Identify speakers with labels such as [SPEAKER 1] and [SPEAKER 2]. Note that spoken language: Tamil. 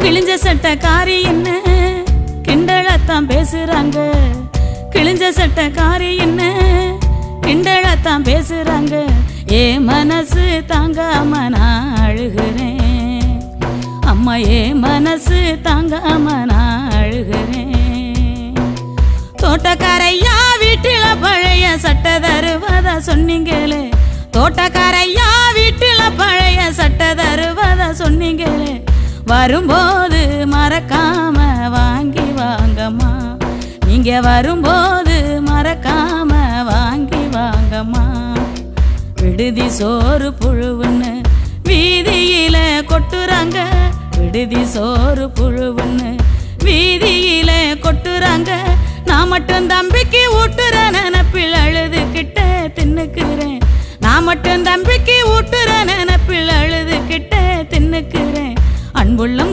[SPEAKER 1] கிழிஞ்ச சட்டக்காரி என்ன கிண்டலத்தான் பேசுறாங்க. கிழிஞ்ச சட்டக்காரி என்ன கிண்டலத்தான் பேசுறாங்க. ஏ மனசு தாங்காம நான் அழுகிறேன். அம்மா ஏ மனசு தாங்காம நான் அழுகிறேன். தோட்டக்காரையா வீட்டில பழைய சட்டை தருவதா சொன்னீங்களே. தோட்டக்காரையா வீட்டில பழைய சட்டை தருவதா சொன்னீங்களே. வரும்போது மறக்காம வாங்கி வாங்கம்மா. நீங்க வரும்போது மறக்காம வாங்கி வாங்கம்மா. விடுதி சோறு புழுவுன்னு வீதியில கொட்டுறாங்க. விடுதி சோறு புழுவுன்னு வீதியில கொட்டுறாங்க. நான் மட்டும் தம்பிக்கு ஊட்டுற நினப்பில் அழுதுகிட்ட தின்னுக்குறேன். நான் மட்டும் தம்பிக்கு ஊட்டுற நினப்பில் அழுதுகிட்ட தின்னுக்குறேன். அன்புள்ளம்